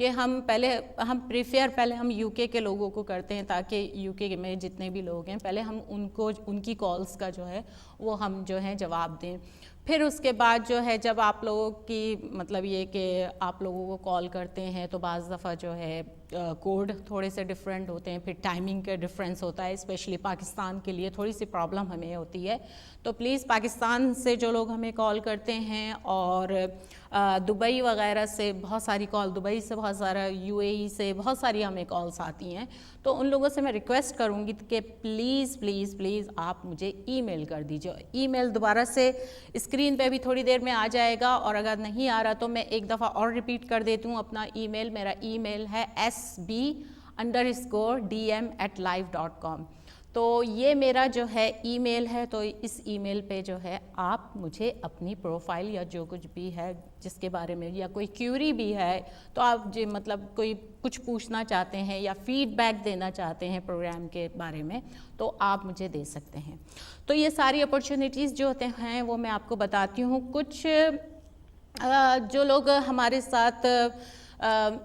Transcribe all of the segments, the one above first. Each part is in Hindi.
कि हम प्रीफेयर पहले हम यूके के लोगों को करते हैं, ताकि यूके में जितने भी लोग हैं पहले हम उनको उनकी कॉल्स का जो है वो हम जो है जवाब दें। फिर उसके बाद जो है जब आप लोगों की मतलब ये कि आप लोगों को कॉल करते हैं तो बाज़ दफ़ा जो है कोड थोड़े से डिफरेंट होते हैं, फिर टाइमिंग का डिफरेंस होता है, स्पेशली पाकिस्तान के लिए थोड़ी सी प्रॉब्लम हमें होती है। तो प्लीज़ पाकिस्तान से जो लोग हमें कॉल करते हैं और दुबई वगैरह से बहुत सारी कॉल, दुबई से बहुत सारा, यूएई से बहुत सारी हमें कॉल्स आती हैं, तो उन लोगों से मैं रिक्वेस्ट करूँगी कि प्लीज़ प्लीज़ प्लीज़ आप मुझे ईमेल कर दीजिए। ईमेल दोबारा से स्क्रीन पे भी थोड़ी देर में आ जाएगा, और अगर नहीं आ रहा तो मैं एक दफ़ा और रिपीट कर देती हूँ अपना ईमेल। मेरा ईमेल है sb_dm@live.com। तो ये मेरा जो है ईमेल है। तो इस ईमेल पे जो है आप मुझे अपनी प्रोफाइल या जो कुछ भी है जिसके बारे में, या कोई क्यूरी भी है तो आप जो मतलब कोई कुछ पूछना चाहते हैं या फीडबैक देना चाहते हैं प्रोग्राम के बारे में, तो आप मुझे दे सकते हैं। तो ये सारी अपॉर्चुनिटीज़ जो होते हैं वो मैं आपको बताती हूँ। कुछ जो लोग हमारे साथ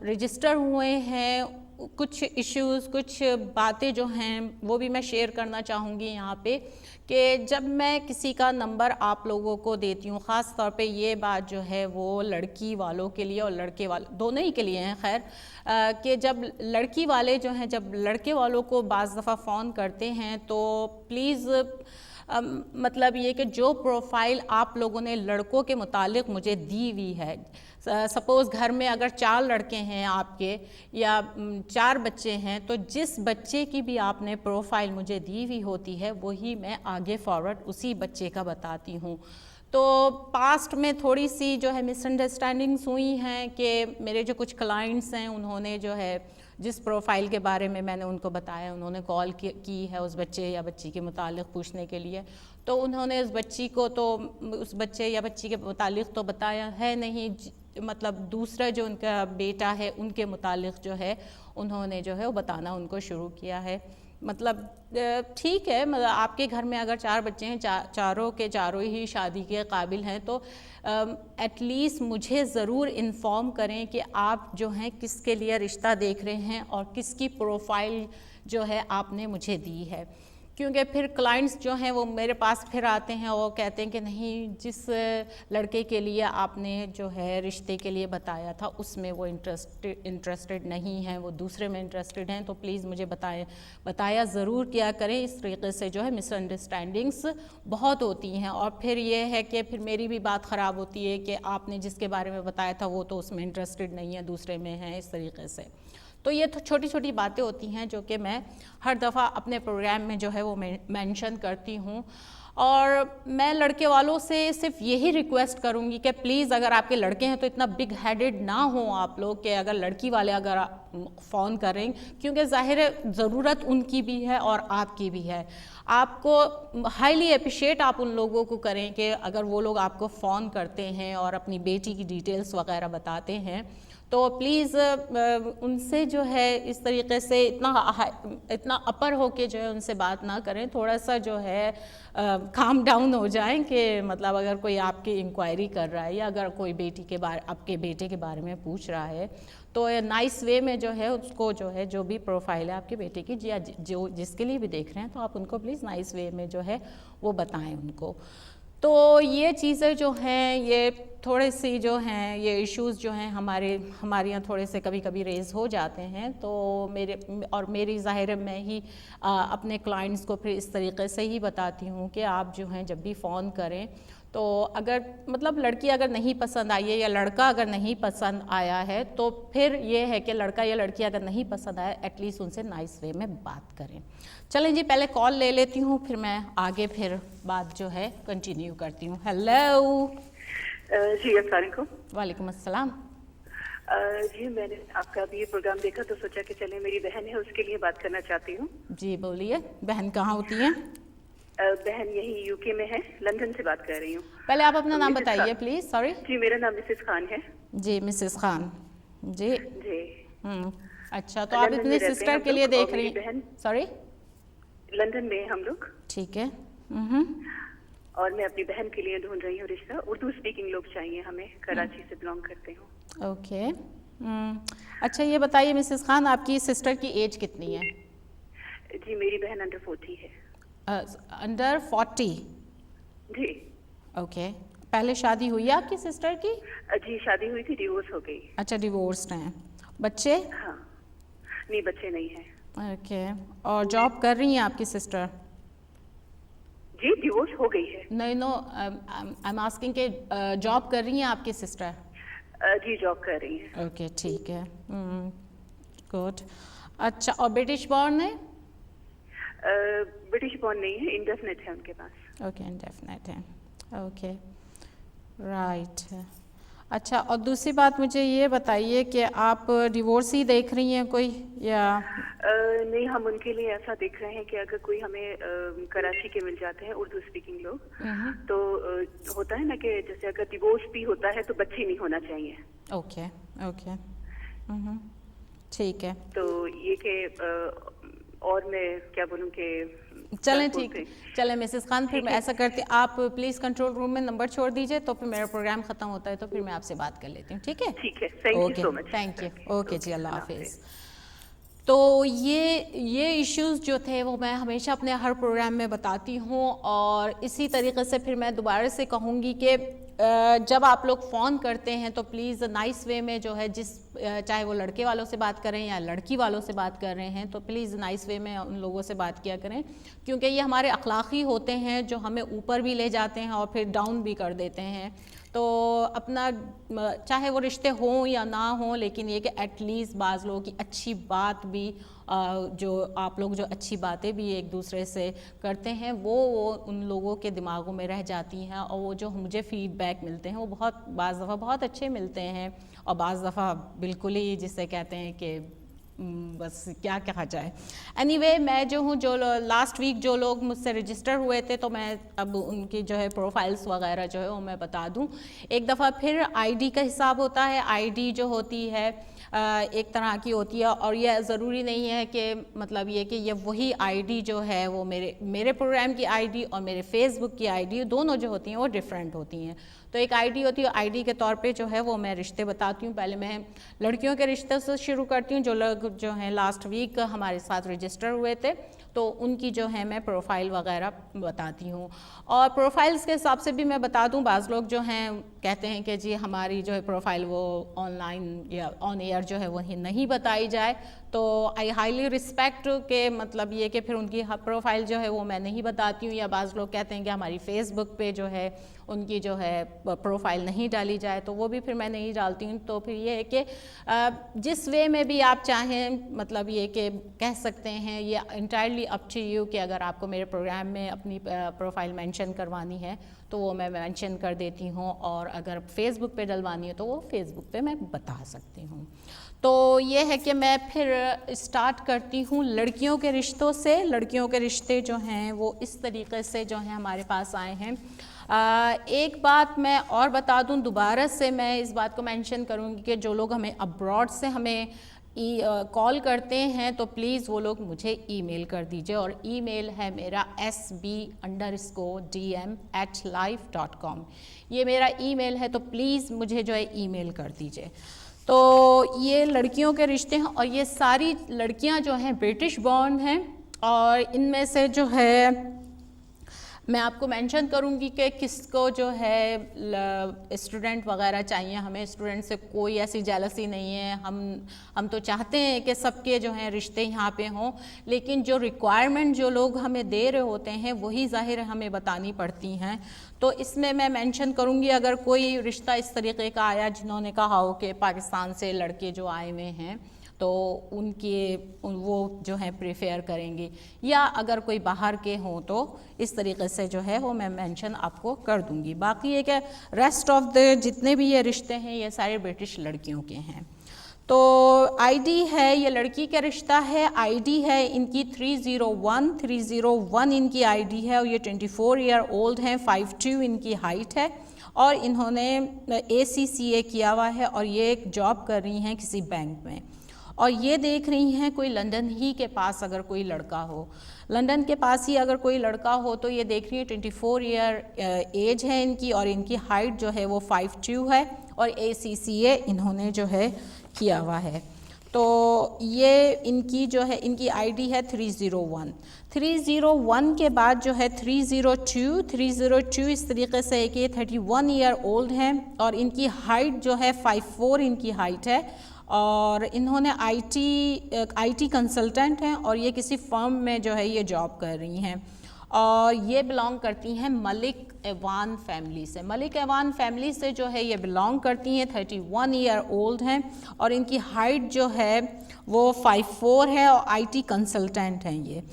रजिस्टर हुए हैं, कुछ इश्यूज़, कुछ बातें जो हैं वो भी मैं शेयर करना चाहूँगी यहाँ पे, कि जब मैं किसी का नंबर आप लोगों को देती हूँ, ख़ास तौर पे ये बात जो है वो लड़की वालों के लिए और लड़के वाले दोनों ही के लिए हैं खैर, कि जब लड़की वाले जो हैं जब लड़के वालों को बाज़ दफ़ा फ़ोन करते हैं तो प्लीज़ मतलब ये कि जो प्रोफाइल आप लोगों ने लड़कों के मुतालिक मुझे दी हुई है, सपोज़ घर में अगर 4 लड़के हैं आपके या 4 बच्चे हैं, तो जिस बच्चे की भी आपने प्रोफाइल मुझे दी हुई होती है वही मैं आगे फॉरवर्ड उसी बच्चे का बताती हूँ। तो पास्ट में थोड़ी सी जो है मिसअंडरस्टैंडिंग्स हुई हैं कि मेरे जो कुछ क्लाइंट्स हैं उन्होंने जो है जिस प्रोफाइल के बारे में मैंने उनको बताया, उन्होंने कॉल की है उस बच्चे या बच्ची के मुतालिक पूछने के लिए, तो उन्होंने उस बच्ची को तो उस बच्चे या बच्ची के मुतालिक तो बताया है नहीं, मतलब दूसरा जो उनका बेटा है उनके मुतालिक जो है उन्होंने जो है वो बताना उनको शुरू किया है। मतलब ठीक है, मतलब आपके घर में अगर 4 बच्चे हैं, चारों के चारों ही शादी के काबिल हैं, तो एटलीस्ट मुझे ज़रूर इन्फॉर्म करें कि आप जो हैं किसके लिए रिश्ता देख रहे हैं और किसकी प्रोफाइल जो है आपने मुझे दी है। क्योंकि फिर क्लाइंट्स जो हैं वो मेरे पास फिर आते हैं और कहते हैं कि नहीं, जिस लड़के के लिए आपने जो है रिश्ते के लिए बताया था उसमें वो इंटरेस्टेड नहीं हैं, वो दूसरे में इंटरेस्टेड हैं, तो प्लीज़ मुझे बताया ज़रूर किया करें। इस तरीके से जो है मिसअंडरस्टैंडिंग्स बहुत होती हैं, और फिर ये है कि फिर मेरी भी बात ख़राब होती है कि आपने जिसके बारे में बताया था वो तो उसमें इंटरेस्टेड नहीं है, दूसरे में है, इस तरीके से। तो ये तो छोटी छोटी बातें होती हैं जो कि मैं हर दफ़ा अपने प्रोग्राम में जो है वो मेंशन करती हूँ। और मैं लड़के वालों से सिर्फ यही रिक्वेस्ट करूँगी कि प्लीज़ अगर आपके लड़के हैं तो इतना बिग हेडेड ना हो आप लोग, कि अगर लड़की वाले अगर फ़ोन करें, क्योंकि ज़ाहिर है ज़रूरत उनकी भी है और आपकी भी है। आपको हाईली अप्रिशिएट आप उन लोगों को करें कि अगर वो लोग आपको फ़ोन करते हैं और अपनी बेटी की डिटेल्स वगैरह बताते हैं, तो प्लीज़ उनसे जो है इस तरीके से इतना अपर होके जो है उनसे बात ना करें, थोड़ा सा जो है काम डाउन हो जाएं, कि मतलब अगर कोई आपकी इंक्वायरी कर रहा है या अगर कोई आपके बेटे के बारे में पूछ रहा है, तो नाइस वे में जो है उसको जो है जो भी प्रोफाइल है आपके बेटे की या जो जिसके लिए भी देख रहे हैं, तो आप उनको प्लीज़ नाइस वे में जो है वो बताएं उनको। तो ये चीज़ें जो हैं, ये थोड़े सी जो हैं, ये इश्यूज़ जो हैं हमारे यहाँ थोड़े से कभी कभी रेज़ हो जाते हैं। तो मेरी ज़ाहिर है मैं ही अपने क्लाइंट्स को फिर इस तरीके से ही बताती हूँ कि आप जो हैं जब भी फ़ोन करें, तो अगर मतलब लड़की अगर नहीं पसंद आई है या लड़का अगर नहीं पसंद आया है, तो फिर ये है कि लड़का या लड़की अगर नहीं पसंद आया, एटलीस्ट उनसे नाइस वे में बात करें। चलें जी, पहले कॉल ले लेती हूँ, फिर मैं आगे फिर बात जो है कंटिन्यू करती हूँ। हेलो जी, अस्सलाम वालेकुम। वालेकुम अस्सलाम। जी, मैंने आपका अभी ये प्रोग्राम देखा तो सोचा कि चले, मेरी बहन है उसके लिए बात करना चाहती हूँ। जी बोलिए, बहन कहाँ होती हैं? बहन यही यूके में है, लंदन से बात कर रही हूँ। पहले आप अपना नाम बताइए प्लीज़। सॉरी जी, मेरा नाम मिसेस खान है। जी मिसेस खान। जी जी। अच्छा, तो आप अपनी सिस्टर के लिए देख रही हैं? सॉरी, लंदन में हम लोग। ठीक है। और मैं अपनी बहन के लिए ढूंढ रही हूँ रिश्ता। उर्दू स्पीकिंग लोग चाहिए हमें, कराची से बिलोंग करते हूँ। ओके, अच्छा ये बताइए मिसेस खान, आपकी सिस्टर की एज कितनी है? जी मेरी बहन अंडर 40 है। अंडर 40? जी। ओके। पहले शादी हुई है आपकी सिस्टर की? जी शादी हुई थी, डिवोर्स हो गई। अच्छा, डिवोर्स्ड हैं। बच्चे? हाँ, नहीं बच्चे नहीं हैं। ओके। और जॉब कर रही हैं आपकी सिस्टर? जी डिवोर्स हो गई है। नहीं, नो, आई एम आस्किंग के जॉब कर रही हैं आपकी सिस्टर? जी जॉब कर रही हैं। ओके, ठीक है, गुड। अच्छा, और ब्रिटिश बॉर्न है? ब्रिटिश बॉर्न नहीं है, इंडेफिनिट है उनके पास। ओके, इंडेफिनिट है। Okay, right. अच्छा, और दूसरी बात मुझे ये बताइए कि आप डिवोर्स ही देख रही हैं कोई, या? नहीं, हम उनके लिए ऐसा देख रहे हैं कि अगर कोई हमें कराची के मिल जाते हैं उर्दू स्पीकिंग लोग, तो होता है ना कि जैसे अगर डिवोर्स भी होता है तो बच्चे नहीं होना चाहिए। ओके, ओके, ठीक है। तो ये कि और मैं क्या बोलूँ कि चलें, ठीक, चलें मिसेस खान, फिर मैं ऐसा करती, आप प्लीज़ कंट्रोल रूम में नंबर छोड़ दीजिए, तो फिर मेरा प्रोग्राम ख़त्म होता है तो फिर मैं आपसे बात कर लेती हूँ, ठीक है? ठीक है, thank you so much. Thank you. Okay जी, अल्लाह हाफिज़। तो ये इश्यूज़ जो थे वो मैं हमेशा अपने हर प्रोग्राम में बताती हूँ, और इसी तरीके से फिर मैं दोबारा से कहूँगी कि जब आप लोग फ़ोन करते हैं तो प्लीज़ नाइस वे में जो है, चाहे वो लड़के वालों से बात करें या लड़की वालों से बात कर रहे हैं, तो प्लीज़ नाइस वे में उन लोगों से बात किया करें, क्योंकि ये हमारे अखलाक़ी होते हैं जो हमें ऊपर भी ले जाते हैं और फिर डाउन भी कर देते हैं। तो अपना, चाहे वो रिश्ते हों या ना हों, लेकिन ये कि एटलीस्ट बाज़ लोगों की अच्छी बात भी, जो आप लोग जो अच्छी बातें भी एक दूसरे से करते हैं, वो उन लोगों के दिमागों में रह जाती हैं, और वो जो मुझे फ़ीडबैक मिलते हैं वो बाज़ दफ़ा बहुत अच्छे मिलते हैं, और बाज़ दफ़ा बिल्कुल ही जिसे कहते हैं कि बस क्या कहा जाए। एनीवे, मैं जो हूँ, जो लास्ट वीक जो लोग मुझसे रजिस्टर हुए थे, तो मैं अब उनकी जो है प्रोफाइल्स वगैरह जो है वो मैं बता दूँ। एक दफ़ा फिर आईडी का हिसाब होता है। आईडी जो होती है एक तरह की होती है, और यह ज़रूरी नहीं है कि मतलब ये कि ये वही आईडी जो है वो मेरे प्रोग्राम की आईडी और मेरे फेसबुक की आईडी दोनों जो होती हैं वो डिफरेंट होती हैं। तो एक आईडी होती है, आईडी के तौर पे जो है वो मैं रिश्ते बताती हूँ। पहले मैं लड़कियों के रिश्ते से शुरू करती हूँ, जो लोग जो हैं लास्ट वीक हमारे साथ रजिस्टर हुए थे, तो उनकी जो है मैं प्रोफाइल वगैरह बताती हूँ। और प्रोफाइल्स के हिसाब से भी मैं बता दूँ, बाज़ लोग जो हैं कहते हैं कि जी हमारी जो है प्रोफाइल वो ऑनलाइन या ऑन एयर जो है वही नहीं बताई जाए, तो आई हाईली रिस्पेक्ट के मतलब ये कि फिर उनकी प्रोफाइल जो है वो मैं नहीं बताती हूँ। या बाज़ लोग कहते हैं कि हमारी फेसबुक पे जो है उनकी जो है प्रोफाइल नहीं डाली जाए, तो वो भी फिर मैं नहीं डालती हूँ। तो फिर ये है कि जिस वे में भी आप चाहें, मतलब ये कि कह सकते हैं, ये इंटायरली अप टू यू कि अगर आपको मेरे प्रोग्राम में अपनी प्रोफाइल मेंशन करवानी है तो वो मैं मेंशन कर देती हूँ, और अगर फेसबुक पे डलवानी है तो वो फेसबुक पे मैं बता सकती हूँ। तो ये है कि मैं फिर स्टार्ट करती हूँ लड़कियों के रिश्तों से। लड़कियों के रिश्ते जो हैं वो इस तरीके से जो हैं हमारे पास आए हैं। एक बात मैं और बता दूं, दोबारा से मैं इस बात को मेंशन करूंगी कि जो लोग हमें अब्रॉड से हमें कॉल करते हैं तो प्लीज़ वो लोग मुझे ईमेल कर दीजिए, और ईमेल है मेरा sb_dm@life.com। ये मेरा ईमेल है, तो प्लीज़ मुझे जो है ईमेल कर दीजिए। तो ये लड़कियों के रिश्ते हैं, और ये सारी लड़कियां जो हैं ब्रिटिश बॉर्न हैं, और इनमें से जो है मैं आपको मेंशन करूंगी कि किसको जो है स्टूडेंट वगैरह चाहिए। हमें स्टूडेंट से कोई ऐसी जेलसी नहीं है, हम तो चाहते हैं कि सबके जो हैं रिश्ते यहाँ पे हों, लेकिन जो रिक्वायरमेंट जो लोग हमें दे रहे होते हैं वही ज़ाहिर हमें बतानी पड़ती हैं। तो इसमें मैं मेंशन करूंगी, अगर कोई रिश्ता इस तरीके का आया जिन्होंने कहा हो कि पाकिस्तान से लड़के जो आए हुए हैं तो वो जो है प्रेफर करेंगे, या अगर कोई बाहर के हों तो इस तरीके से जो है वो मैं मेंशन आपको कर दूंगी। बाकी ये कि रेस्ट ऑफ द जितने भी ये रिश्ते हैं ये सारे ब्रिटिश लड़कियों के हैं। तो आईडी है, ये लड़की का रिश्ता है, आईडी है इनकी 301 इनकी आईडी है, और ये 24 ईयर ओल्ड हैं, 5'2" इनकी हाइट है, और इन्होंने ACCA किया हुआ है, और ये एक जॉब कर रही हैं किसी बैंक में, और ये देख रही हैं कोई लंदन ही के पास अगर कोई लड़का हो, लंदन के पास ही अगर कोई लड़का हो, तो ये देख रही है 24 ईयर एज है इनकी, और इनकी हाइट जो है वो 5'2" है, और ACCA इन्होंने जो है किया हुआ है। तो ये इनकी जो है इनकी आईडी है 301। 301 के बाद जो है 302 इस तरीके से है कि ये 31 ईयर ओल्ड हैं और इनकी हाइट जो है 5'4" इनकी हाइट है और इन्होंने आईटी कंसल्टेंट हैं और ये किसी फर्म में जो है ये जॉब कर रही हैं और ये बिलोंग करती हैं मलिक एवान फैमिली से। मलिक एवान फैमिली से जो है ये बिलोंग करती हैं, 31 ईयर ओल्ड हैं और इनकी हाइट जो है वो 5'4" है और आईटी कंसल्टेंट हैं ये।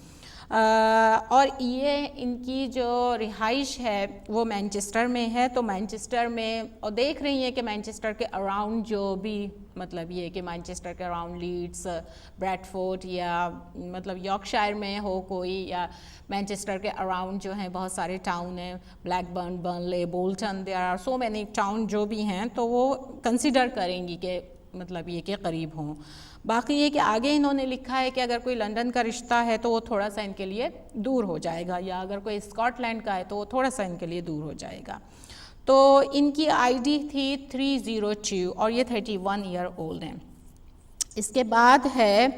और ये इनकी जो रिहाइश है वो मैनचेस्टर में है। तो मैनचेस्टर में और देख रही हैं कि मैनचेस्टर के अराउंड जो भी मतलब ये कि मैनचेस्टर के अराउंड लीड्स, ब्रैडफोर्ड या मतलब यॉर्कशायर में हो कोई, या मैनचेस्टर के अराउंड जो हैं बहुत सारे टाउन हैं, Blackburn, Burnley, Bolton, there are so many town जो भी हैं, तो वो कंसिडर करेंगी कि मतलब ये के करीब हों। बाकी ये कि आगे इन्होंने लिखा है कि अगर कोई लंदन का रिश्ता है तो वो थोड़ा सा इनके लिए दूर हो जाएगा, या अगर कोई स्कॉटलैंड का है तो वो थोड़ा सा इनके लिए दूर हो जाएगा। तो इनकी आईडी थी 302 और ये 31 ईयर ओल्ड हैं। इसके बाद है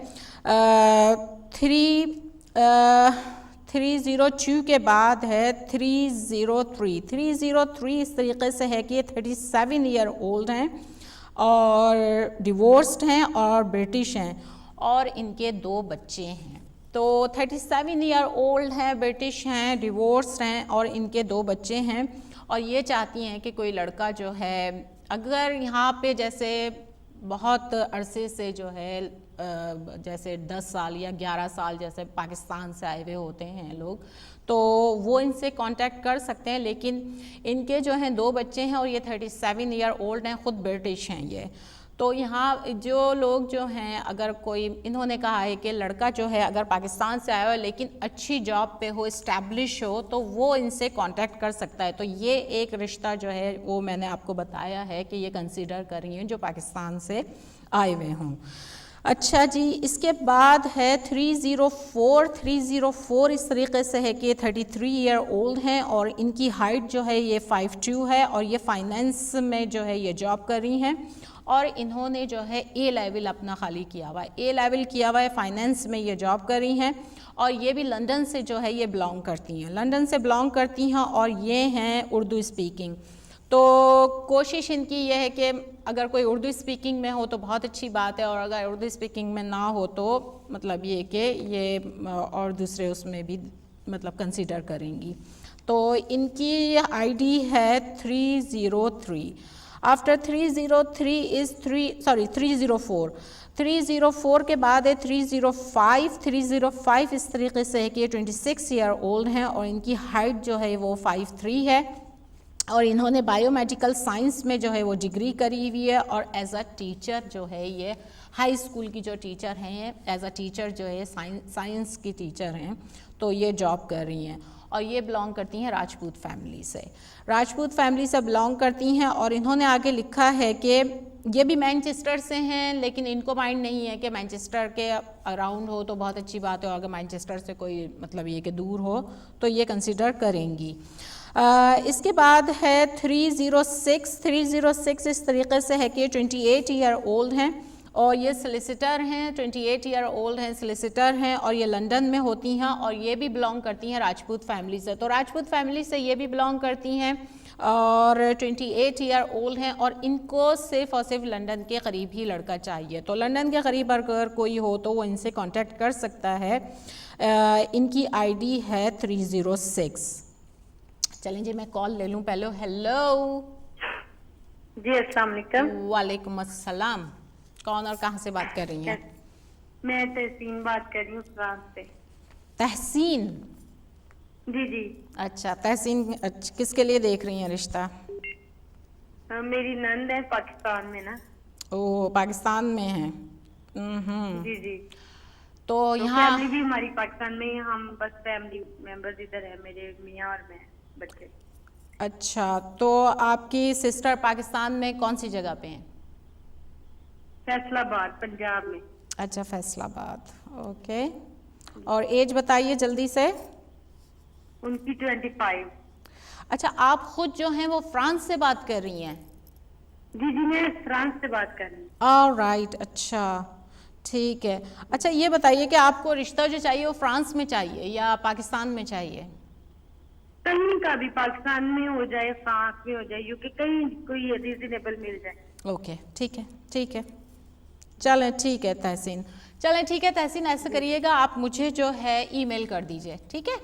302 के बाद है 303 इस तरीके से है कि ये 37 ईयर ओल्ड हैं और डिवोर्स्ड हैं और ब्रिटिश हैं और इनके 2 बच्चे हैं। तो 37 ईयर ओल्ड हैं, ब्रिटिश हैं, डिवोर्स्ड हैं और इनके 2 बच्चे हैं और ये चाहती हैं कि कोई लड़का जो है अगर यहाँ पे जैसे बहुत अरसे से जो है जैसे 10 साल या 11 साल जैसे पाकिस्तान से आए हुए होते हैं लोग, तो वो इनसे कांटेक्ट कर सकते हैं। लेकिन इनके जो हैं 2 बच्चे हैं और ये 37 ईयर ओल्ड हैं, ख़ुद ब्रिटिश हैं ये। तो यहाँ जो लोग जो हैं अगर कोई इन्होंने कहा है कि लड़का जो है अगर पाकिस्तान से आया हो लेकिन अच्छी जॉब पे हो, इस्टेब्लिश हो, तो वो इनसे कांटेक्ट कर सकता है। तो ये एक रिश्ता जो है वो मैंने आपको बताया है कि ये कंसीडर कर रही हैं जो पाकिस्तान से आए हुए हों। अच्छा जी, इसके बाद है 304 इस तरीके से है कि 33 ईयर ओल्ड हैं और इनकी हाइट जो है ये 5'2" है और ये फाइनेंस में जो है ये जॉब कर रही हैं और इन्होंने जो है ए लेवल अपना खाली किया हुआ है, ए लेवल किया हुआ है, फाइनेंस में ये जॉब कर रही हैं और ये भी लंदन से जो है ये बिलोंग करती हैं, लंदन से बिलोंग करती हैं और ये हैं उर्दू स्पीकिंग। तो कोशिश इनकी ये है कि अगर कोई उर्दू स्पीकिंग में हो तो बहुत अच्छी बात है और अगर उर्दू स्पीकिंग में ना हो तो मतलब ये कि ये और दूसरे उसमें भी मतलब कंसीडर करेंगी। तो इनकी आईडी है 303। आफ्टर 303 इज़ 304 के बाद है 305 इस तरीके से है कि 26 ईयर ओल्ड हैं और इनकी हाइट जो है वो 5'3" है और इन्होंने बायोमेडिकल साइंस में जो है वो डिग्री करी हुई है और एज अ टीचर जो है ये हाई स्कूल की जो टीचर हैं, एज अ टीचर जो है साइंस की टीचर हैं, तो ये जॉब कर रही हैं और ये बिलोंग करती हैं राजपूत फैमिली से, राजपूत फैमिली से बिलोंग करती हैं। और इन्होंने आगे लिखा है कि ये भी मैनचेस्टर से हैं लेकिन इनको माइंड नहीं है कि मैनचेस्टर के अराउंड हो तो बहुत अच्छी बात है और अगर मैनचेस्टर से कोई मतलब ये कि दूर हो तो ये कंसिडर करेंगी। इसके बाद है 306 इस तरीके से है कि 28 ईयर ओल्ड हैं और ये सोलिसिटर हैं, 28 ईयर ओल्ड हैं, सोलिसिटर हैं और ये लंदन में होती हैं और ये भी बिलोंग करती हैं राजपूत फैमिली से। तो राजपूत फैमिली से ये भी बिलोंग करती हैं और 28 ईयर ओल्ड हैं और इनको सिर्फ और सिर्फ लंदन के करीब ही लड़का चाहिए। तो लंदन के करीब अगर कोई हो तो वो इनसे कांटेक्ट कर सकता है। इनकी आईडी है 306। चलें जी, मैं कॉल ले लूँ पहले। हेलो जी, अस्सलाम वालेकुम। वालेकुम अस्सलाम। कौन और कहाँ से बात कर रही हैं? मैं तहसीन बात कर रही हूँ फ्रांस से। तहसीन? जी जी। अच्छा तहसीन, किसके लिए देख रही हैं रिश्ता? मेरी नंद है पाकिस्तान में ना। ओह, पाकिस्तान में है। जी जी। तो यहाँ फैमिली भी हमारी पाकिस्तान में है, हम बस फैमिली मेंबर्स इधर है, मेरे मियाँ और मैं बच्चे। अच्छा, तो आपकी सिस्टर पाकिस्तान में कौन सी जगह पे हैं? फैसलाबाद, पंजाब में। अच्छा, फैसलाबाद, ओके। और एज बताइए जल्दी से। उनकी 25। अच्छा, आप खुद जो हैं वो फ्रांस से बात कर रही हैं? जी जी, मैं फ्रांस से बात कर रही हूँ। ऑलराइट, अच्छा ठीक है। अच्छा ये बताइए कि आपको रिश्ता जो चाहिए वो फ्रांस में चाहिए या पाकिस्तान में चाहिए? कहीं का भी, पाकिस्तान में हो जाए, फ्रांस में हो जाए, यूके, कहीं कोई रीजनेबल मिल जाए। ओके ठीक है, ठीक है, चलें ठीक है तहसीन, चलें ठीक है तहसीन, ऐसा जी करिएगा आप मुझे जो है ईमेल कर दीजिए, ठीक है?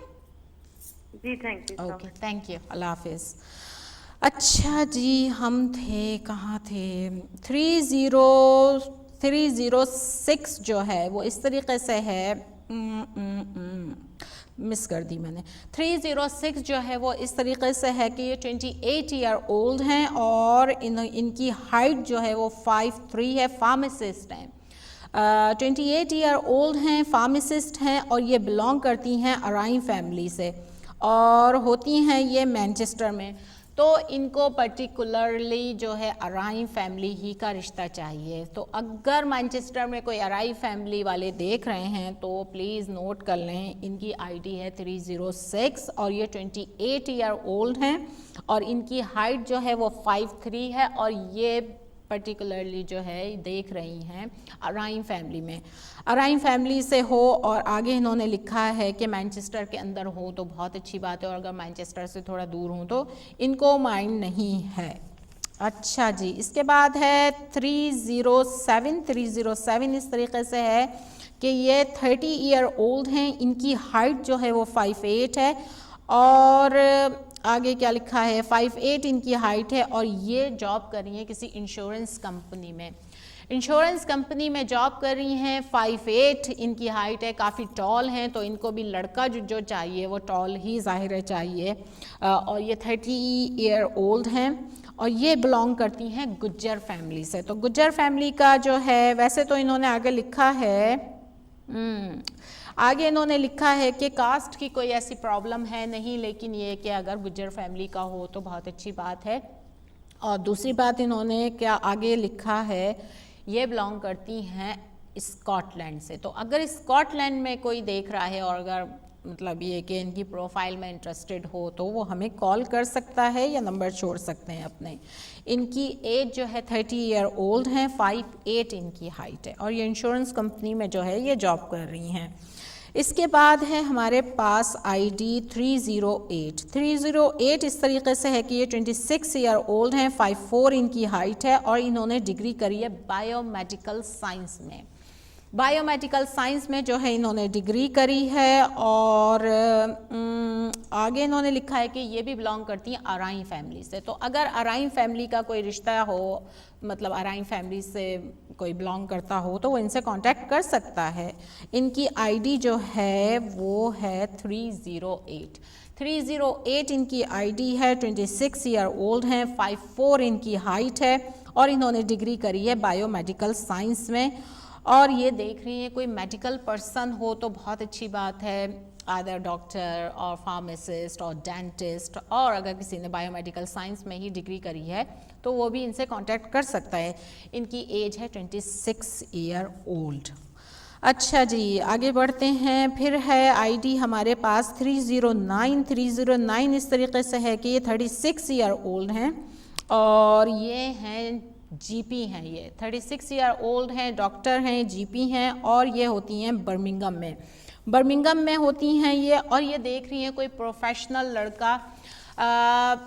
जी, thank you so okay, much. Thank you, अल्लाह हाफिज़। अच्छा जी, हम थे कहाँ थे? 306 जो है वो इस तरीके से है, मिस कर दी मैंने। 306 जो है वो इस तरीके से है कि ये 28 ईयर ओल्ड हैं और इनकी हाइट जो है वो 5'3" है, फार्मासिस्ट हैं। 28 ईयर ओल्ड हैं, फार्मासिस्ट हैं और ये बिलोंग करती हैं अराइन फैमिली से और होती हैं ये मैनचेस्टर में। तो इनको पर्टिकुलरली जो है अराइन फैमिली ही का रिश्ता चाहिए। तो अगर मैनचेस्टर में कोई अराइन फैमिली वाले देख रहे हैं तो प्लीज़ नोट कर लें, इनकी आईडी है 306 और ये 28 ईयर ओल्ड हैं और इनकी हाइट जो है वो 5'3" है और ये पर्टिकुलरली जो है देख रही हैं अराइन फैमिली में, अराइन फैमिली से हो और आगे इन्होंने लिखा है कि मैनचेस्टर के अंदर हो तो बहुत अच्छी बात है और अगर मैनचेस्टर से थोड़ा दूर हो तो इनको माइंड नहीं है। अच्छा जी, इसके बाद है 307 इस तरीके से है कि ये 30 ईयर ओल्ड हैं, इनकी हाइट जो है वो 5'8" है और आगे क्या लिखा है, 5'8" इनकी हाइट है और ये जॉब कर रही हैं किसी इंश्योरेंस कंपनी में, इंश्योरेंस कंपनी में जॉब कर रही हैं। 5'8" इनकी हाइट है, काफ़ी टॉल हैं, तो इनको भी लड़का जो चाहिए वो टॉल ही ज़ाहिर है चाहिए। और ये 30 ईयर ओल्ड हैं और ये बिलोंग करती हैं गुज्जर फैमिली से। तो गुज्जर फैमिली का जो है, वैसे तो इन्होंने आगे लिखा है आगे इन्होंने लिखा है कि कास्ट की कोई ऐसी प्रॉब्लम है नहीं, लेकिन ये कि अगर गुज्जर फैमिली का हो तो बहुत अच्छी बात है। और दूसरी बात इन्होंने क्या आगे लिखा है, ये बिलोंग करती हैं स्कॉटलैंड से। तो अगर स्कॉटलैंड में कोई देख रहा है और अगर मतलब ये कि इनकी प्रोफाइल में इंटरेस्टेड हो तो वो हमें कॉल कर सकता है या नंबर छोड़ सकते हैं अपने। इनकी एज जो है 30 ईयर ओल्ड हैं, 5'8" इनकी हाइट है और ये इंश्योरेंस कंपनी में जो है ये जॉब कर रही हैं। इसके बाद है हमारे पास आईडी 308 इस तरीके से है कि ये 26 ईयर ओल्ड हैं, 5'4" इनकी हाइट है और इन्होंने डिग्री करी है बायोमेडिकल साइंस में। बायोमेडिकल साइंस में जो है इन्होंने डिग्री करी है और आगे इन्होंने लिखा है कि ये भी बिलोंग करती हैं अराइन फैमिली से। तो अगर अराइन फैमिली का कोई रिश्ता हो, मतलब अराइन फैमिली से कोई बिलोंग करता हो तो वो इनसे कांटेक्ट कर सकता है। इनकी आईडी जो है वो है 308 इनकी आईडी है, 26 ईयर ओल्ड हैं, 5'4" इनकी हाइट है और इन्होंने डिग्री करी है बायोमेडिकल साइंस में। और ये देख रही हैं कोई मेडिकल पर्सन हो तो बहुत अच्छी बात है, आदर डॉक्टर और फार्मासिस्ट और डेंटिस्ट, और अगर किसी ने बायोमेडिकल साइंस में ही डिग्री करी है तो वो भी इनसे कांटेक्ट कर सकता है। इनकी एज है 26 ईयर ओल्ड। अच्छा जी, आगे बढ़ते हैं। फिर है आईडी हमारे पास 309 इस तरीके से है कि ये 36 ईयर ओल्ड हैं और ये हैं जीपी हैं, ये 36 ईयर ओल्ड हैं, डॉक्टर हैं, जीपी हैं और ये होती हैं बर्मिंघम में होती हैं ये। और ये देख रही हैं कोई प्रोफेशनल लड़का,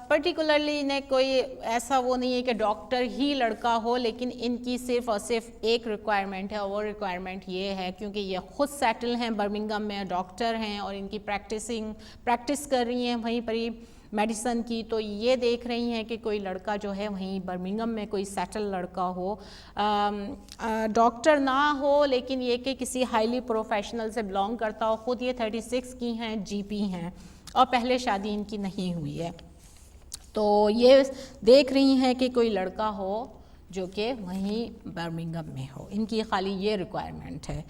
पर्टिकुलरली इन्हें कोई ऐसा वो नहीं है कि डॉक्टर ही लड़का हो, लेकिन इनकी सिर्फ और सिर्फ एक रिक्वायरमेंट है और वो रिक्वायरमेंट ये है क्योंकि ये खुद सेटल हैं बर्मिंघम में, डॉक्टर हैं और इनकी प्रैक्टिस कर रही हैं वहीं पर ही मेडिसन की। तो ये देख रही हैं कि कोई लड़का जो है वहीं बर्मिंघम में कोई सेटल लड़का हो, डॉक्टर ना हो लेकिन ये कि किसी हाईली प्रोफेशनल से बिलोंग करता हो। खुद ये 36 की हैं, जीपी हैं और पहले शादी इनकी नहीं हुई है। तो ये देख रही हैं कि कोई लड़का हो जो कि वहीं बर्मिंघम में हो, इनकी खाली ये रिक्वायरमेंट है।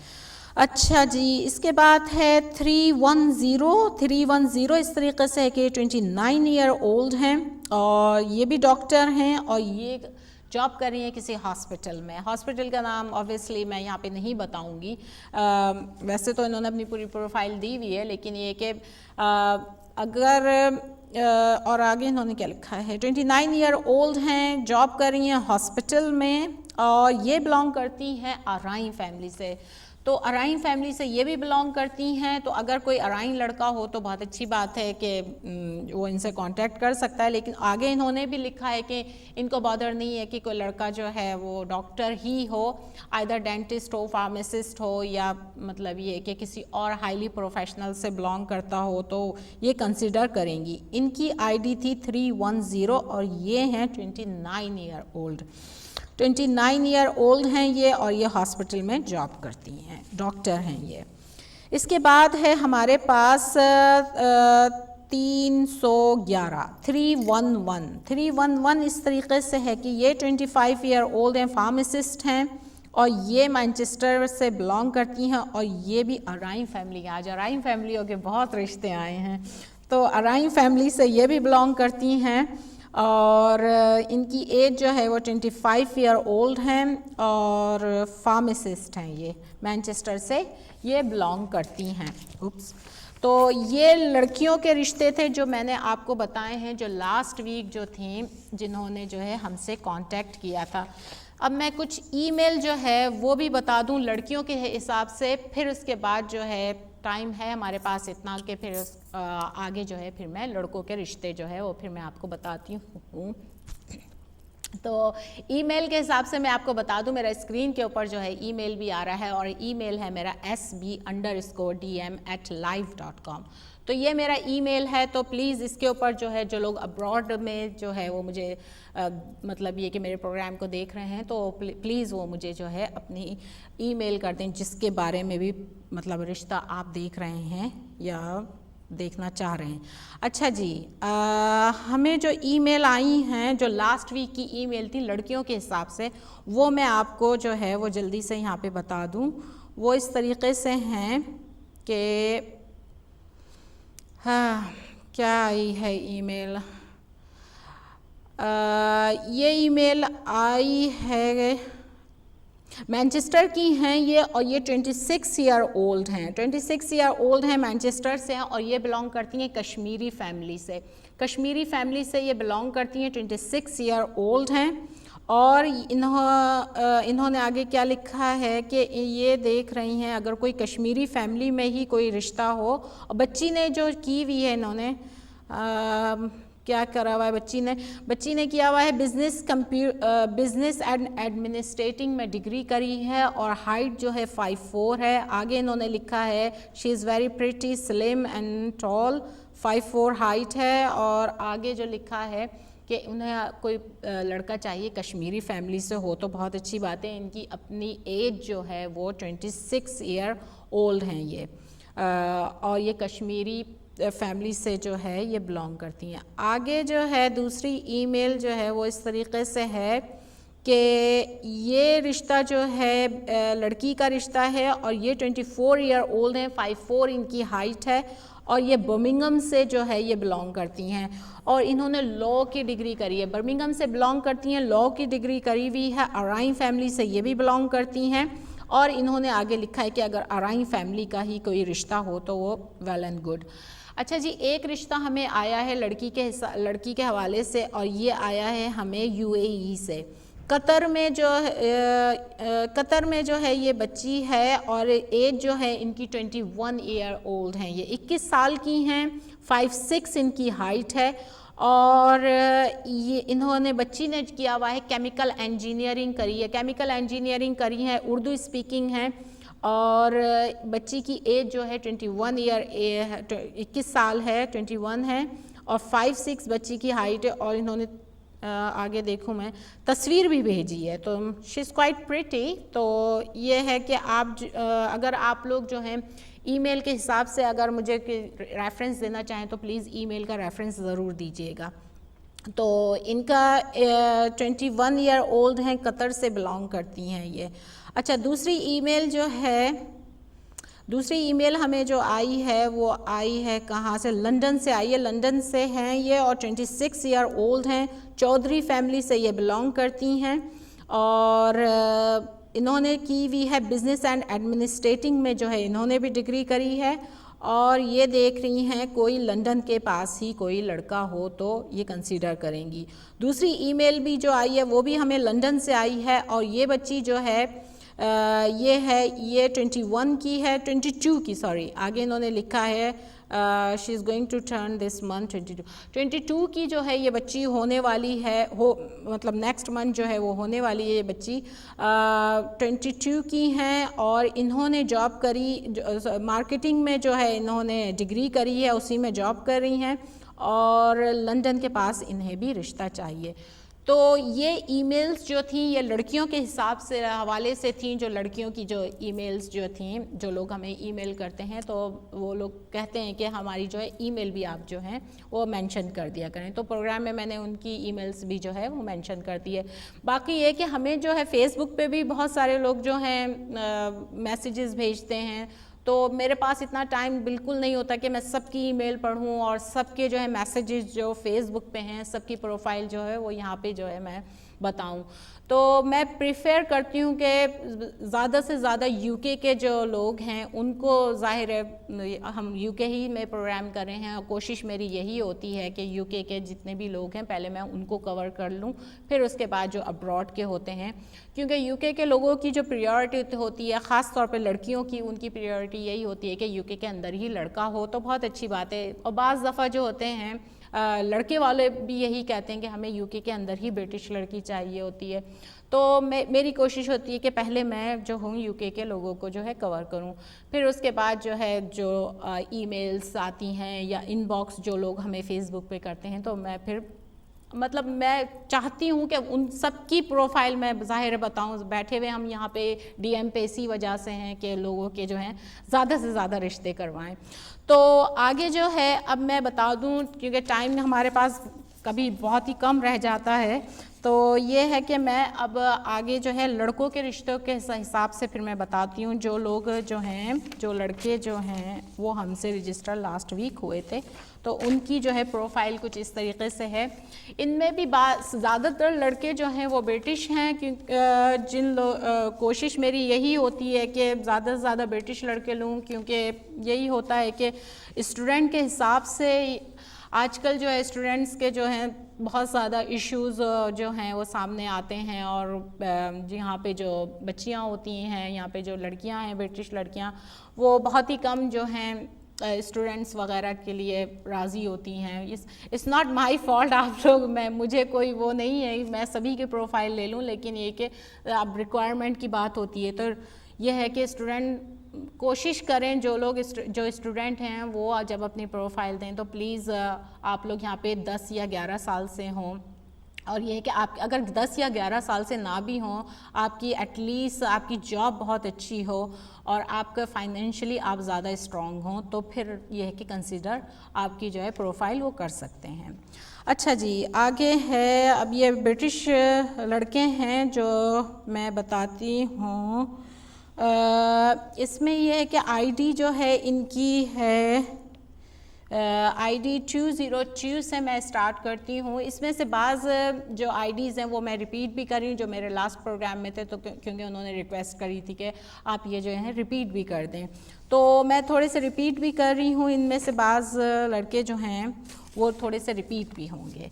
अच्छा जी, इसके बाद है 310 इस तरीके से है कि 29 ईयर ओल्ड हैं और ये भी डॉक्टर हैं और ये जॉब कर रही हैं किसी हॉस्पिटल में। हॉस्पिटल का नाम ऑब्वियसली मैं यहाँ पे नहीं बताऊँगी, वैसे तो इन्होंने अपनी पूरी प्रोफाइल दी हुई है, लेकिन ये कि अगर और आगे इन्होंने क्या लिखा है, 29 ईयर ओल्ड हैं, जॉब कर रही हैं हॉस्पिटल में और ये बिलोंग करती हैं अराइन फैमिली से। तो अराइन फैमिली से ये भी बिलोंग करती हैं, तो अगर कोई अराइन लड़का हो तो बहुत अच्छी बात है कि वो इनसे कांटेक्ट कर सकता है। लेकिन आगे इन्होंने भी लिखा है कि इनको बॉदर नहीं है कि कोई लड़का जो है वो डॉक्टर ही हो, आइदर डेंटिस्ट हो, फार्मासिस्ट हो, या मतलब ये कि किसी और हाईली प्रोफेशनल से बिलोंग करता हो तो ये कंसिडर करेंगी। इनकी आईडी थी 310 और ये हैं 29 ईयर ओल्ड। 29 ईयर ओल्ड हैं ये और ये हॉस्पिटल में जॉब करती हैं, डॉक्टर हैं ये। इसके बाद है हमारे पास 311 इस तरीके से है कि ये 25 ईयर ओल्ड हैं, फार्मासिस्ट हैं और ये मैनचेस्टर से बिलोंग करती हैं और ये भी अराइन फैमिली है। आज अराइन फैमिलियों के बहुत रिश्ते आए हैं, तो अराइन फैमिली से ये भी बिलोंग करती हैं और इनकी एज जो है वो 25 ईयर ओल्ड हैं और फार्मासिस्ट हैं, ये मैनचेस्टर से ये बिलोंग करती हैं। उप्स, तो ये लड़कियों के रिश्ते थे जो मैंने आपको बताए हैं, जो लास्ट वीक जो थी जिन्होंने जो है हमसे कांटेक्ट किया था। अब मैं कुछ ईमेल जो है वो भी बता दूं लड़कियों के हिसाब से, फिर उसके बाद जो है टाइम है हमारे पास इतना कि फिर आगे जो है फिर मैं लड़कों के रिश्ते जो है वो फिर मैं आपको बताती हूँ। तो ईमेल के हिसाब से मैं आपको बता दूं, मेरा स्क्रीन के ऊपर जो है ईमेल भी आ रहा है और ईमेल है मेरा sb_dm@live.com। तो ये मेरा ईमेल है, तो प्लीज़ इसके ऊपर जो है जो लोग अब्रॉड में जो है वो मुझे मतलब ये कि मेरे प्रोग्राम को देख रहे हैं तो प्लीज़ वो मुझे जो है अपनी ईमेल कर दें जिसके बारे में भी मतलब रिश्ता आप देख रहे हैं या देखना चाह रहे हैं। अच्छा जी, हमें जो ईमेल आई हैं जो लास्ट वीक की ईमेल थी लड़कियों के हिसाब से, वो मैं आपको जो है वो जल्दी से यहाँ पे बता दूँ। वो इस तरीके से हैं कि हाँ, क्या आई है ईमेल, ये ईमेल आई है मैनचेस्टर की हैं ये और ये 26 ईयर ओल्ड हैं, 26 ईयर ओल्ड हैं, मैनचेस्टर से हैं और ये बिलोंग करती हैं कश्मीरी फैमिली से। कश्मीरी फैमिली से ये बिलोंग करती हैं, 26 ईयर ओल्ड हैं और इन्होंने आगे क्या लिखा है कि ये देख रही हैं अगर कोई कश्मीरी फैमिली में ही कोई रिश्ता हो। और बच्ची ने जो की हुई है, इन्होंने क्या करा हुआ है, बच्ची ने किया हुआ है बिजनेस एंड एडमिनिस्ट्रेटिंग में डिग्री करी है और हाइट जो है 5'4" है। आगे इन्होंने लिखा है she is very pretty slim and tall, 5'4" height है और आगे जो लिखा है कि उन्हें कोई लड़का चाहिए कश्मीरी फैमिली से हो तो बहुत अच्छी बात है। इनकी अपनी एज जो है वो 26 ईयर ओल्ड हैं ये और ये कश्मीरी फैमिली से जो है ये बिलोंग करती हैं। आगे जो है दूसरी ईमेल जो है वो इस तरीके से है कि ये रिश्ता जो है लड़की का रिश्ता है और ये 24 ईयर ओल्ड हैं, 5'4" इनकी हाइट है और ये बर्मिंघम से जो है ये बिलोंग करती हैं और इन्होंने लॉ की डिग्री करी है। बर्मिंघम से बिलोंग करती हैं, लॉ की डिग्री करी हुई है। अराइन फैमिली से ये भी बिलोंग करती हैं और इन्होंने आगे लिखा है कि अगर अराइन फैमिली का ही कोई रिश्ता हो तो वो वेल एंड गुड। अच्छा जी, एक रिश्ता हमें आया है लड़की के हवाले से और ये आया है हमें यूएई से। कतर में जो है ये बच्ची है और एज जो है इनकी 21 ईयर ओल्ड हैं, ये 21 साल की हैं, 5'6" इनकी हाइट है और ये इन्होंने बच्ची ने किया हुआ है केमिकल इंजीनियरिंग करी है। केमिकल इंजीनियरिंग करी है, उर्दू स्पीकिंग है और बच्ची की एज जो है 21 साल है, 21 है और 5'6" बच्ची की हाइट है और इन्होंने आगे देखूँ मैं तस्वीर भी भेजी है तो शी इज़ क्वाइट प्रिटी। तो ये है कि आप अगर आप लोग जो हैं ईमेल के हिसाब से अगर मुझे रेफरेंस देना चाहें तो प्लीज़ ईमेल का रेफरेंस ज़रूर दीजिएगा। तो इनका 21 ईयर ओल्ड हैं, कतर से बिलोंग करती हैं ये। अच्छा, दूसरी ईमेल हमें जो आई है वो आई है कहाँ से, लंदन से आई है। लंदन से हैं ये और 26 ईयर ओल्ड हैं, चौधरी फैमिली से ये बिलोंग करती हैं और इन्होंने की हुई है बिजनेस एंड एडमिनिस्ट्रेटिंग में जो है इन्होंने भी डिग्री करी है और ये देख रही हैं कोई लंदन के पास ही कोई लड़का हो तो ये कंसीडर करेंगी। दूसरी ईमेल भी जो आई है वो भी हमें लंदन से आई है और ये बच्ची जो है ये 21 की है, 22 की, सॉरी, आगे इन्होंने लिखा है she is going to turn this month 22 की जो है ये बच्ची होने वाली है, मतलब नेक्स्ट मंथ जो है वो होने वाली है ये बच्ची 22 की हैं और इन्होंने जॉब करी, मार्केटिंग में जो है इन्होंने डिग्री करी है, उसी में जॉब कर रही हैं और लंदन के पास इन्हें भी रिश्ता चाहिए। तो ये ईमेल्स जो थी ये लड़कियों के हिसाब से हवाले से थी, जो लड़कियों की जो ईमेल्स जो थी, जो लोग हमें ईमेल करते हैं तो वो लोग कहते हैं कि हमारी जो है ईमेल भी आप जो हैं वो मेंशन कर दिया करें। तो प्रोग्राम में मैंने उनकी ईमेल्स भी जो है वो मेंशन कर दी है। बाकी ये कि हमें जो है फेसबुक पे भी बहुत सारे लोग जो हैं मैसेजेस भेजते हैं, तो मेरे पास इतना टाइम बिल्कुल नहीं होता कि मैं सबकी ईमेल पढूं और सबके जो है मैसेजेस जो फेसबुक पे हैं सबकी प्रोफाइल जो है वो यहाँ पे जो है मैं बताऊं। तो मैं प्रेफर करती हूँ कि ज़्यादा से ज़्यादा यूके के जो लोग हैं उनको, ज़ाहिर है हम यूके ही में प्रोग्राम कर रहे हैं और कोशिश मेरी यही होती है कि यूके के जितने भी लोग हैं पहले मैं उनको कवर कर लूँ, फिर उसके बाद जो अब्रॉड के होते हैं, क्योंकि यूके के लोगों की जो प्रायोरिटी होती है, ख़ास तौर पे लड़कियों की, उनकी प्रायोरिटी यही होती है कि यूके के अंदर ही लड़का हो तो बहुत अच्छी बात है। और बाज़ दफ़ा जो होते हैं लड़के वाले भी यही कहते हैं कि हमें यूके के अंदर ही ब्रिटिश लड़की चाहिए होती है। तो मेरी कोशिश होती है कि पहले मैं जो हूँ यूके के लोगों को जो है कवर करूँ, फिर उसके बाद जो है जो ईमेल्स आती हैं या इनबॉक्स जो लोग हमें फेसबुक पे करते हैं तो मैं फिर मतलब मैं चाहती हूँ कि उन सब की प्रोफाइल मैं ज़ाहिर बताऊँ। बैठे हुए हम यहाँ पे डीएम पे इसी वजह से हैं कि लोगों के जो हैं ज़्यादा से ज़्यादा रिश्ते करवाएं। तो आगे जो है अब मैं बता दूँ, क्योंकि टाइम हमारे पास कभी बहुत ही कम रह जाता है, तो ये है कि मैं अब आगे जो है लड़कों के रिश्तों के हिसाब से फिर मैं बताती हूँ। जो लोग जो हैं, जो लड़के जो हैं वो हमसे रजिस्टर लास्ट वीक हुए थे, तो उनकी जो है प्रोफाइल कुछ इस तरीके से है। इनमें भी ज़्यादातर लड़के जो हैं वो ब्रिटिश हैं, क्योंकि कोशिश मेरी यही होती है कि ज़्यादा से ज़्यादा ब्रिटिश लड़के लूँ, क्योंकि यही होता है कि स्टूडेंट के हिसाब से आजकल जो है स्टूडेंट्स के जो हैं बहुत ज़्यादा इश्यूज़ जो हैं वो सामने आते हैं, और यहाँ पे जो बच्चियाँ होती हैं, यहाँ पे जो लड़कियाँ हैं ब्रिटिश लड़कियाँ, वो बहुत ही कम जो हैं स्टूडेंट्स वगैरह के लिए राज़ी होती हैं। इट्स नॉट माई फॉल्ट, आप लोग, मुझे कोई वो नहीं है मैं सभी की प्रोफाइल ले लूँ, लेकिन ये कि अब रिक्वायरमेंट की बात होती है तो यह है कि स्टूडेंट कोशिश करें, जो लोग जो स्टूडेंट हैं वो जब अपनी प्रोफाइल दें तो प्लीज़ आप लोग यहाँ पे 10 या 11 साल से हों, और ये है कि आप अगर 10 या 11 साल से ना भी हों, आपकी एटलीस्ट आपकी जॉब बहुत अच्छी हो और आपका फाइनेंशियली आप ज़्यादा स्ट्रॉन्ग हों, तो फिर ये है कि कंसीडर आपकी जो है प्रोफाइल वो कर सकते हैं। अच्छा जी, आगे है अब ये ब्रिटिश लड़के हैं जो मैं बताती हूँ। इसमें यह है कि आईडी जो है इनकी है आईडी 202 से मैं स्टार्ट करती हूँ। इसमें से बाज़ जो आईडीज़ हैं वो मैं रिपीट भी कर रही हूँ, जो मेरे लास्ट प्रोग्राम में थे, तो क्योंकि उन्होंने रिक्वेस्ट करी थी कि आप ये जो है रिपीट भी कर दें, तो मैं थोड़े से रिपीट भी कर रही हूँ। इनमें से बाज़ लड़के जो हैं वो थोड़े से रिपीट भी होंगे।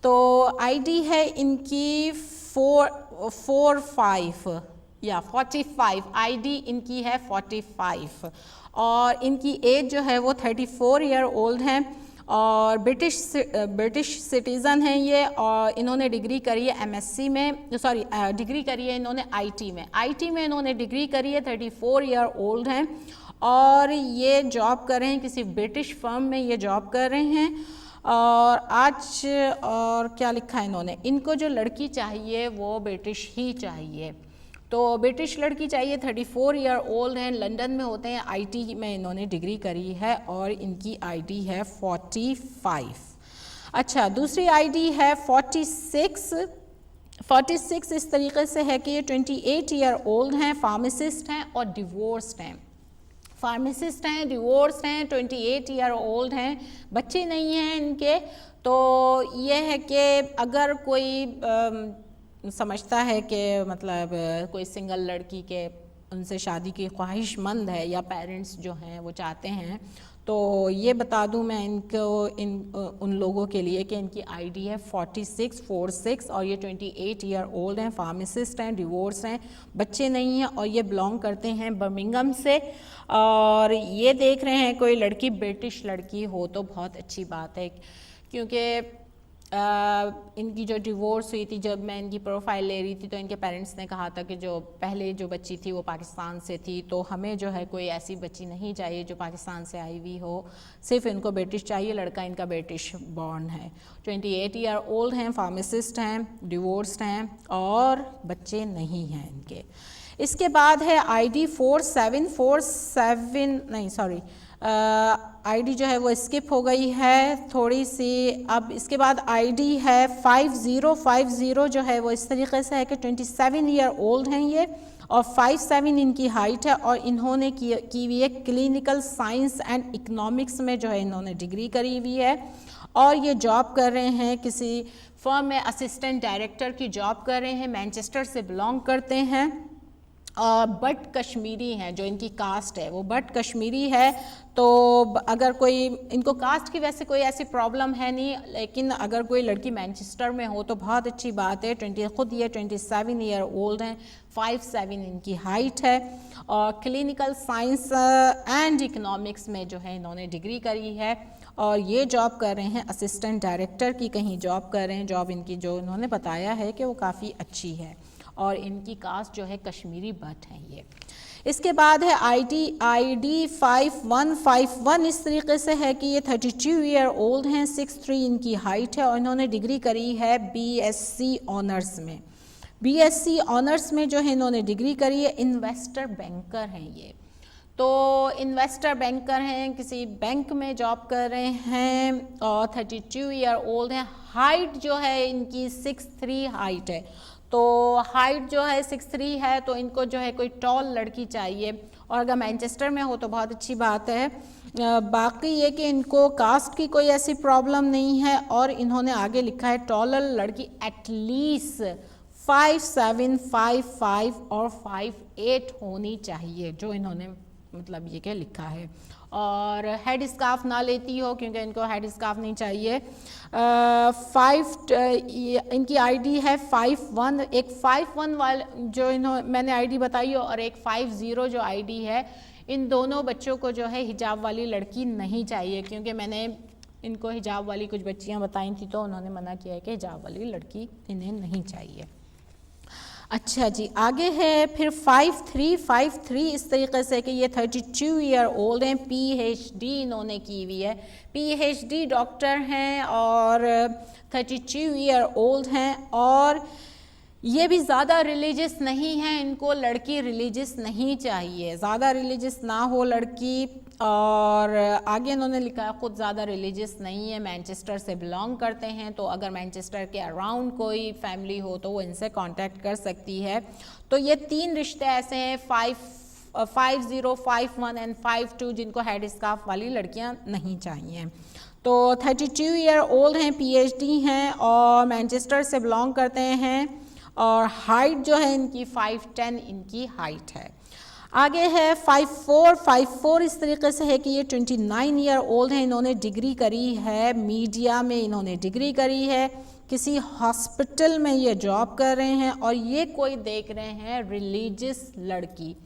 तो आईडी है इनकी 45 या 45, आईडी इनकी है 45, और इनकी एज जो है वो 34 ईयर ओल्ड हैं और ब्रिटिश सिटीज़न हैं ये, और इन्होंने डिग्री करी है एमएससी में, डिग्री करी है इन्होंने आईटी में इन्होंने डिग्री करी है। 34 ईयर ओल्ड हैं और ये जॉब कर रहे हैं किसी ब्रिटिश फर्म में, ये जॉब कर रहे हैं। और क्या लिखा है इन्होंने, इनको जो लड़की चाहिए वो ब्रिटिश ही चाहिए, तो ब्रिटिश लड़की चाहिए। 34 ईयर ओल्ड हैं, लंदन में होते हैं, आईटी में इन्होंने डिग्री करी है और इनकी आईडी है 45। अच्छा, दूसरी आईडी है 46 इस तरीके से है कि ये 28 ईयर ओल्ड हैं, फार्मासिस्ट हैं और डिवोर्स्ड हैं। 28 ईयर ओल्ड हैं, बच्चे नहीं हैं इनके। तो ये है कि अगर कोई समझता है कि मतलब कोई सिंगल लड़की के उनसे शादी की ख्वाहिशमंद है या पेरेंट्स जो हैं वो चाहते हैं, तो ये बता दूं मैं इनको उन लोगों के लिए कि इनकी आईडी है 4646 और ये 28 ईयर ओल्ड हैं, फार्मासिस्ट हैं, डिवोर्स हैं, बच्चे नहीं हैं और ये बिलोंग करते हैं बर्मिंघम से। और ये देख रहे हैं कोई लड़की ब्रिटिश लड़की हो तो बहुत अच्छी बात है, क्योंकि इनकी जो डिवोर्स हुई थी, जब मैं इनकी प्रोफाइल ले रही थी तो इनके पेरेंट्स ने कहा था कि जो पहले जो बच्ची थी वो पाकिस्तान से थी, तो हमें जो है कोई ऐसी बच्ची नहीं चाहिए जो पाकिस्तान से आई हुई हो, सिर्फ इनको ब्रिटिश चाहिए। लड़का इनका ब्रिटिश बॉर्न है, 28 ईयर ओल्ड हैं, फार्मासिस्ट हैं, डिवोर्स्ड हैं और बच्चे नहीं हैं इनके। इसके बाद है आईडी 4747, नहीं सॉरी, आईडी जो है वो स्किप हो गई है थोड़ी सी। अब इसके बाद आईडी है 5050 जो है वो इस तरीके से है कि 27 ईयर ओल्ड हैं ये और 57 इनकी हाइट है और इन्होंने की हुई है क्लिनिकल साइंस एंड इकोनॉमिक्स में जो है इन्होंने डिग्री करी हुई है और ये जॉब कर रहे हैं किसी फर्म में, असिस्टेंट डायरेक्टर की जॉब कर रहे हैं, मैनचेस्टर से बिलोंग करते हैं और बट कश्मीरी हैं, जो इनकी कास्ट है वो बट कश्मीरी है। तो अगर कोई इनको कास्ट की वैसे कोई ऐसी प्रॉब्लम है नहीं, लेकिन अगर कोई लड़की मैनचेस्टर में हो तो बहुत अच्छी बात है। खुद ये 27 ईयर ओल्ड हैं, 57 इनकी हाइट है और क्लिनिकल साइंस एंड इकोनॉमिक्स में जो है इन्होंने डिग्री करी है और ये जॉब कर रहे हैं असिस्टेंट डायरेक्टर की कहीं जॉब कर रहे हैं। जॉब इनकी जो इन्होंने बताया है कि वो काफ़ी अच्छी है और इनकी कास्ट जो है कश्मीरी बट है ये। इसके बाद है आईडी 5151 इस तरीके से है कि ये 32 ईयर ओल्ड हैं, 6'3" इनकी हाइट है और इन्होंने डिग्री करी है बीएससी ऑनर्स में। बीएससी ऑनर्स में जो है इन्होंने डिग्री करी है, इन्वेस्टर बैंकर हैं ये। तो इन्वेस्टर बैंकर हैं, किसी बैंक में जॉब कर रहे हैं और 32 ईयर ओल्ड हैं। हाइट जो है इनकी 6'3" हाइट है, तो हाइट जो है 6'3" है तो इनको जो है कोई टॉल लड़की चाहिए और अगर मैनचेस्टर में हो तो बहुत अच्छी बात है। बाकी ये कि इनको कास्ट की कोई ऐसी प्रॉब्लम नहीं है और इन्होंने आगे लिखा है टॉलर लड़की एटलीस्ट 5'7", 5'5" और 5'8" होनी चाहिए, जो इन्होंने मतलब ये क्या लिखा है। और हेड स्कार्फ ना लेती हो क्योंकि इनको हेड स्कार्फ नहीं चाहिए। इनकी आईडी है 51, एक 51 वाले जो मैंने आईडी बताई हो और एक 50 जो आईडी है, इन दोनों बच्चों को जो है हिजाब वाली लड़की नहीं चाहिए, क्योंकि मैंने इनको हिजाब वाली कुछ बच्चियां बताई थी तो उन्होंने मना किया है कि हिजाब वाली लड़की इन्हें नहीं चाहिए। अच्छा जी, आगे है फिर 5353 इस तरीके से कि ये 32 ईयर ओल्ड हैं, पीएचडी इन्होंने की हुई है, पीएचडी डॉक्टर हैं और 32 ईयर ओल्ड हैं और ये भी ज़्यादा रिलीजियस नहीं है, इनको लड़की रिलीजियस नहीं चाहिए, ज़्यादा रिलीजियस ना हो लड़की। और आगे इन्होंने लिखा है ख़ुद ज़्यादा रिलीजियस नहीं है, मैनचेस्टर से बिलोंग करते हैं, तो अगर मैनचेस्टर के अराउंड कोई फैमिली हो तो वो इनसे कांटेक्ट कर सकती है। तो ये 3 रिश्ते ऐसे हैं 50, 51 एंड 52 जिनको हेड स्कार्फ वाली लड़कियां नहीं चाहिए। तो 32 ईयर ओल्ड हैं, पीएचडी हैं और मैनचेस्टर से बिलोंग करते हैं और हाइट जो है इनकी 5'10" इनकी हाइट है। आगे है 5454 इस तरीके से है कि ये 29 ईयर ओल्ड हैं, इन्होंने डिग्री करी है मीडिया में, इन्होंने डिग्री करी है, किसी हॉस्पिटल में ये जॉब कर रहे हैं और ये कोई देख रहे हैं रिलीजियस लड़की,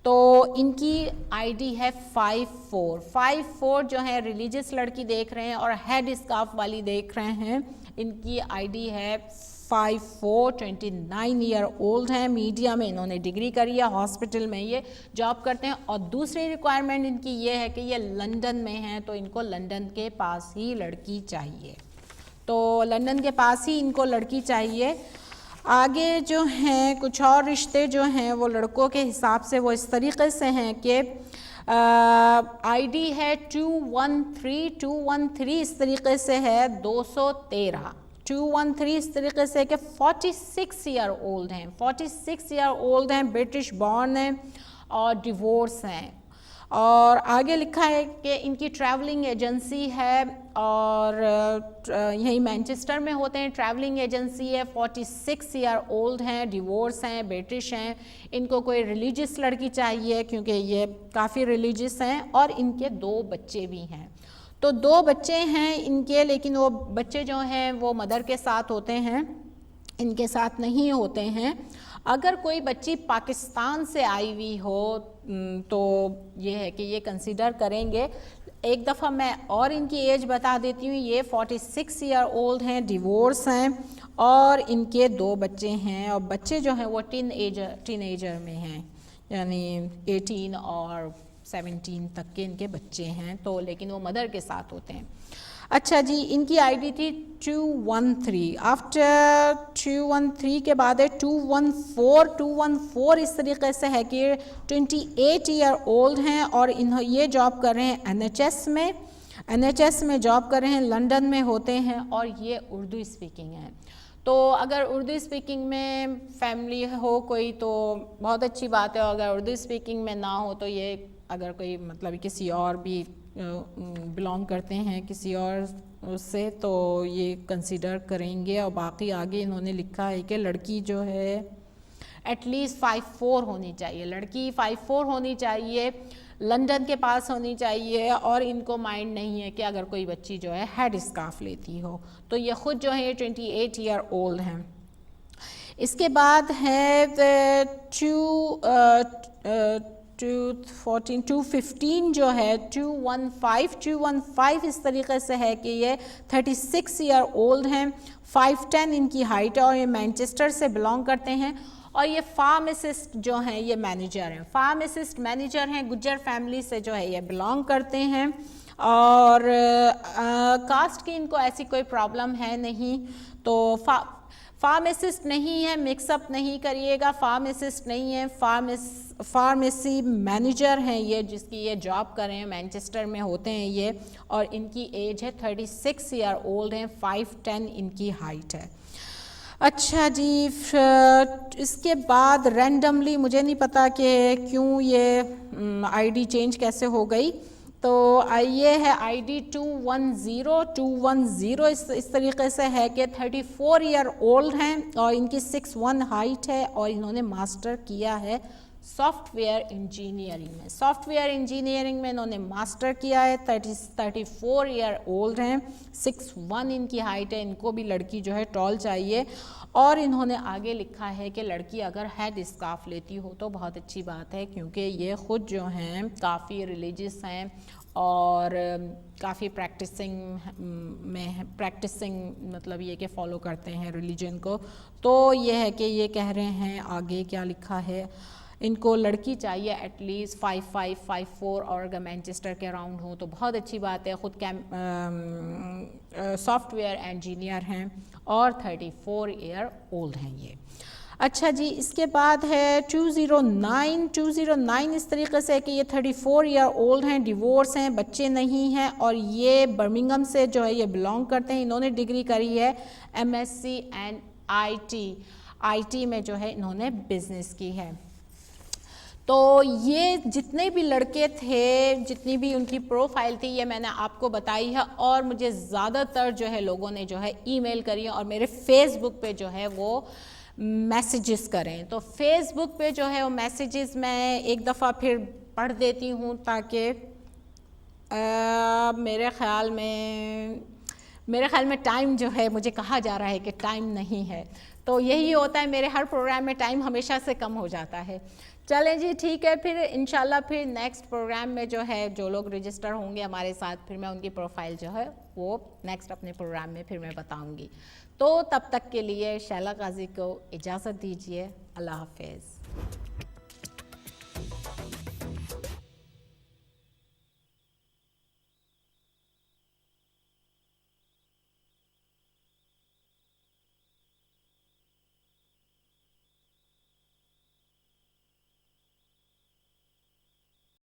तो इनकी आईडी है 5454 जो है रिलीजियस लड़की देख रहे हैं और हेड स्कार्फ वाली देख रहे हैं, इनकी आईडी है 54, 29 ईयर ओल्ड हैं, मीडिया में इन्होंने डिग्री करी है, हॉस्पिटल में ये जॉब करते हैं और दूसरी रिक्वायरमेंट इनकी ये है कि ये लंदन में हैं, तो इनको लंदन के पास ही लड़की चाहिए, तो लंदन के पास ही इनको लड़की चाहिए। आगे जो हैं कुछ और रिश्ते जो हैं वो लड़कों के हिसाब से वो इस तरीके से हैं कि आईडी है 213 इस तरीके से है 213 213 इस तरीके से कि 46 ईयर ओल्ड हैं, 46 ईयर ओल्ड हैं, ब्रिटिश बॉर्न हैं और डिवोर्स हैं और आगे लिखा है कि इनकी ट्रैवलिंग एजेंसी है और यही मैनचेस्टर में होते हैं। ट्रैवलिंग एजेंसी है, 46 ईयर ओल्ड हैं, डिवोर्स हैं, ब्रिटिश हैं। इनको कोई रिलीजियस लड़की चाहिए क्योंकि ये काफ़ी रिलीजियस हैं और इनके 2 बच्चे भी हैं। तो 2 बच्चे हैं इनके, लेकिन वो बच्चे जो हैं वो मदर के साथ होते हैं, इनके साथ नहीं होते हैं। अगर कोई बच्ची पाकिस्तान से आई हुई हो तो ये है कि ये कंसीडर करेंगे। एक दफ़ा मैं और इनकी एज बता देती हूँ। ये 46 ईयर ओल्ड हैं, डिवोर्स हैं और इनके 2 बच्चे हैं और बच्चे जो हैं वो टीनेजर में हैं, यानी 18 और 17 तक के इनके बच्चे हैं। तो लेकिन वो मदर के साथ होते हैं। अच्छा जी, इनकी आईडी थी 213। आफ्टर 213 के बाद है 214। 214 इस तरीके से है कि 28 ईयर ओल्ड हैं और ये जॉब कर रहे हैं NHS में जॉब कर रहे हैं, लंदन में होते हैं और ये उर्दू स्पीकिंग हैं। तो अगर उर्दू स्पीकिंग में फैमिली हो कोई तो बहुत अच्छी बात है, और अगर उर्दू स्पीकिंग में ना हो तो ये अगर कोई मतलब किसी और भी बिलोंग करते हैं किसी और से तो ये कंसीडर करेंगे। और बाकी आगे इन्होंने लिखा है कि लड़की जो है एटलीस्ट 5'4" होनी चाहिए, लड़की 5'4" होनी चाहिए, लंदन के पास होनी चाहिए और इनको माइंड नहीं है कि अगर कोई बच्ची जो है हेड स्कार्फ लेती हो। तो ये ख़ुद जो है 28 ईयर ओल्ड हैं। इसके बाद है 215 जो है 215 इस तरीके से है कि ये 36 ईयर ओल्ड हैं, 5'10" इनकी हाइट है और ये मैनचेस्टर से बिलोंग करते हैं। और ये फार्मासिस्ट जो हैं ये मैनेजर हैं, फार्मासिस्ट मैनेजर हैं, गुज्जर फैमिली से जो है ये बिलोंग करते हैं और कास्ट की इनको ऐसी कोई प्रॉब्लम है नहीं। तो फार्मासिस्ट नहीं है, मिक्सअप नहीं करिएगा, फार्मासिस्ट नहीं है, फार्मेसी मैनेजर हैं ये, जिसकी ये जॉब कर रहे हैं, मैनचेस्टर में होते हैं ये और इनकी एज है 36 ईयर ओल्ड हैं, 5'10" इनकी हाइट है। अच्छा जी, इसके बाद रैंडमली मुझे नहीं पता कि क्यों ये आईडी चेंज कैसे हो गई। तो ये है आईडी 210 इस तरीके से है कि 34 ईयर ओल्ड हैं और इनकी 6'1" हाइट है और इन्होंने मास्टर किया है सॉफ्टवेयर इंजीनियरिंग में। सॉफ्टवेयर इंजीनियरिंग में इन्होंने मास्टर किया है, 34 ईयर ओल्ड हैं, 6'1" इनकी हाइट है। इनको भी लड़की जो है टॉल चाहिए और इन्होंने आगे लिखा है कि लड़की अगर हेड स्कार्फ लेती हो तो बहुत अच्छी बात है, क्योंकि ये ख़ुद जो हैं काफ़ी रिलीजियस हैं और काफ़ी प्रैक्टिसिंग मतलब ये कि फ़ॉलो करते हैं रिलीजन को। तो ये है कि ये कह रहे हैं आगे क्या लिखा है, इनको लड़की चाहिए एटलीस्ट 5'5", 5'4" और अगर मैनचेस्टर के अराउंड हो तो बहुत अच्छी बात है। ख़ुद सॉफ्टवेयर इंजीनियर हैं और 34 ईयर ओल्ड हैं ये। अच्छा जी, इसके बाद है 209 इस तरीके से कि ये 34 ईयर ओल्ड हैं, डिवोर्स हैं, बच्चे नहीं हैं और ये बर्मिंघम से जो है ये बिलोंग करते हैं। इन्होंने डिग्री करी है MSc एंड IT में जो है इन्होंने बिजनेस की है। तो ये जितने भी लड़के थे, जितनी भी उनकी प्रोफाइल थी, ये मैंने आपको बताई है और मुझे ज़्यादातर जो है लोगों ने जो है ईमेल करी है और मेरे फेसबुक पे जो है वो मैसेजेस करें। तो फेसबुक पे जो है वो मैसेजेस मैं एक दफ़ा फिर पढ़ देती हूँ ताकि मेरे ख़्याल में टाइम जो है, मुझे कहा जा रहा है कि टाइम नहीं है, तो यही होता है, मेरे हर प्रोग्राम में टाइम हमेशा से कम हो जाता है। चलें जी, ठीक है, फिर इंशाल्लाह फिर नेक्स्ट प्रोग्राम में जो है जो लोग रजिस्टर होंगे हमारे साथ, फिर मैं उनकी प्रोफाइल जो है वो नेक्स्ट अपने प्रोग्राम में फिर मैं बताऊंगी। तो तब तक के लिए शैला काजी को इजाज़त दीजिए। अल्लाह हाफ़िज़।